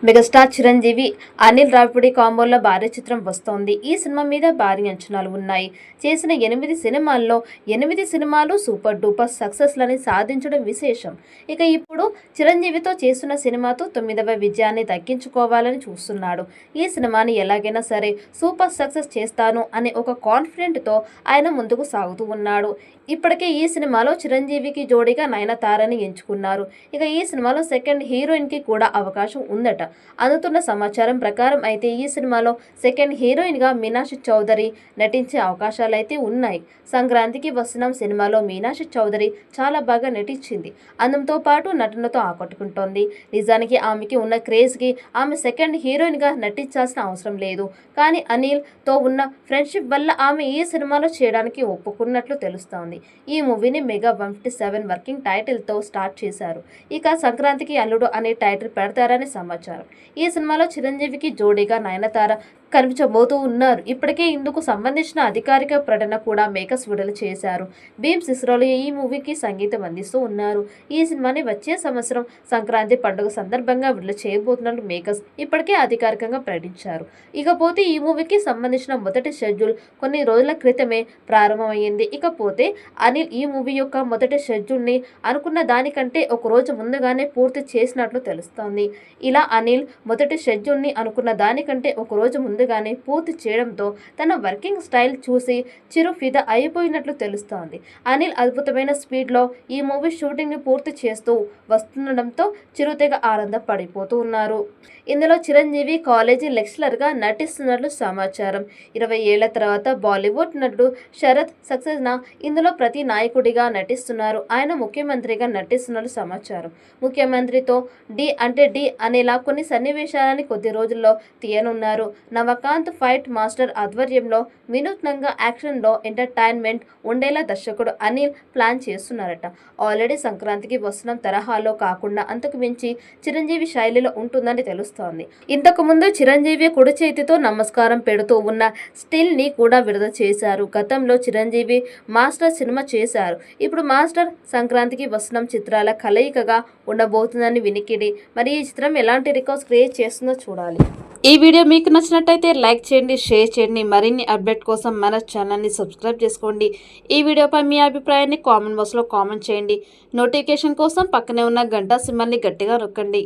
Megastar Chiranjeevi Anil Ravipudi కాంబోలో భారీ చిత్రం వస్తోంది. ఈ సినిమా మీద భారీ అంచనాలు ఉన్నాయి. చేసిన 8 సినిమాల్లో 8 సినిమాలు సూపర్ డూపర్ సక్సెస్లని సాధించడం విశేషం. ఇక ఇప్పుడు చిరంజీవితో చేస్తున్న సినిమాతో 9వ విజయాన్ని దక్కించుకోవాలని చూస్తున్నాడు. ఈ సినిమాని ఎలాగైనా సరే సూపర్ సక్సెస్ చేస్తాను అనే ఒక కాన్ఫిడెంట్తో ఆయన ముందుకు సాగుతూ ఉన్నాడు. ఇప్పటికే ఈ సినిమాలో చిరంజీవికి జోడీగా నయనతారని ఎంచుకున్నారు. ఇక ఈ సినిమాలో సెకండ్ హీరోయిన్కి కూడా అవకాశం ఉందట. అందుతున్న సమాచారం ప్రకారం అయితే ఈ సినిమాలో సెకండ్ హీరోయిన్గా మీనాక్షి చౌదరి నటించే అవకాశాలైతే ఉన్నాయి. సంక్రాంతికి వస్తున్నాం సినిమాలో మీనాక్షి చౌదరి చాలా బాగా నటించింది. అందంతో పాటు నటనతో ఆకట్టుకుంటోంది. నిజానికి ఆమెకి ఉన్న క్రేజ్కి ఆమె సెకండ్ హీరోయిన్గా నటించాల్సిన అవసరం లేదు. కానీ అనిల్తో ఉన్న ఫ్రెండ్షిప్ వల్ల ఆమె ఈ సినిమాలో చేయడానికి ఒప్పుకున్నట్లు తెలుస్తోంది. ఈ మూవీని మెగా 157 వర్కింగ్ టైటిల్తో స్టార్ట్ చేశారు. ఇక సంక్రాంతికి అల్లుడు అనే టైటిల్ పెడతారని సమాచారం. ఈ సినిమాలో చిరంజీవికి జోడీగా నయనతార కనిపించబోతూ ఉన్నారు. ఇప్పటికే ఇందుకు సంబంధించిన అధికారిక ప్రకటన కూడా మేకర్స్ విడుదల చేశారు. భీమ్ సిస్రోలు ఈ మూవీకి సంగీతం అందిస్తూ ఉన్నారు. ఈ సినిమాని వచ్చే సంవత్సరం సంక్రాంతి పండుగ సందర్భంగా విడుదల చేయబోతున్నట్లు మేకర్స్ ఇప్పటికే అధికారికంగా ప్రకటించారు. ఇకపోతే ఈ మూవీకి సంబంధించిన మొదటి షెడ్యూల్ కొన్ని రోజుల క్రితమే ప్రారంభమైంది. ఇకపోతే అనిల్ ఈ మూవీ యొక్క మొదటి షెడ్యూల్ని అనుకున్న దానికంటే ఒక రోజు ముందుగానే పూర్తి చేసినట్లు తెలుస్తోంది. ఇలా అనిల్ మొదటి షెడ్యూల్ని అనుకున్న దానికంటే ఒక రోజు ముందుగానే పూర్తి చేయడంతో తన వర్కింగ్ స్టైల్ చూసి చిరు ఫిదా అయిపోయినట్లు తెలుస్తోంది. అనిల్ అద్భుతమైన స్పీడ్లో ఈ మూవీ షూటింగ్ని పూర్తి చేస్తూ వస్తుండడంతో చిరు తెగ ఆనందపడిపోతూ ఉన్నారు. ఇందులో చిరంజీవి కాలేజీ లెక్చరర్గా నటిస్తున్నట్లు సమాచారం. 20 ఏళ్ల తర్వాత బాలీవుడ్ నటుడు శరత్ సక్సేనా ఇందులో ప్రతి నాయకుడిగా నటిస్తున్నారు. ఆయన ముఖ్యమంత్రిగా నటిస్తున్నట్లు సమాచారం. ముఖ్యమంత్రితో డి అంటే డి అనేలా కొన్ని సన్నివేశాలని కొద్ది రోజుల్లో తీయనున్నారు. నవకాంత్ ఫైట్ మాస్టర్ ఆధ్వర్యంలో వినూత్నంగా యాక్షన్లో ఎంటర్టైన్మెంట్ ఉండేలా దర్శకుడు అనిల్ ప్లాన్ చేస్తున్నారట. ఆల్రెడీ సంక్రాంతికి వస్తున్న తరహాలో కాకుండా అంతకు మించి చిరంజీవి శైలిలో ఉంటుందని తెలుస్తోంది. ఇంతకు ముందు చిరంజీవి కుడి చేతితో నమస్కారం పెడుతూ ఉన్న స్టిల్ ని కూడా విడుదల చేశారు. గతంలో చిరంజీవి మాస్టర్ సినిమా చేశారు. ఇప్పుడు మాస్టర్ సంక్రాంతికి వస్తున్న చిత్రాల కలయికగా ఉండబోతుందని వినికిడి. మరి ఈ చిత్రం ఎలాంటి రికార్డ్స్ క్రియేట్ చేస్తుందో చూడాలి. ఈ వీడియో మీకు నచ్చినట్టయితే లైక్ చేయండి, షేర్ చేయండి. మరిన్ని అప్డేట్ కోసం మన ఛానల్ని సబ్స్క్రైబ్ చేసుకోండి. ఈ వీడియోపై మీ అభిప్రాయాన్ని కామెంట్ బాక్స్లో కామెంట్ చేయండి. నోటిఫికేషన్ కోసం పక్కనే ఉన్న గంట సింబల్ని గట్టిగా నొక్కండి.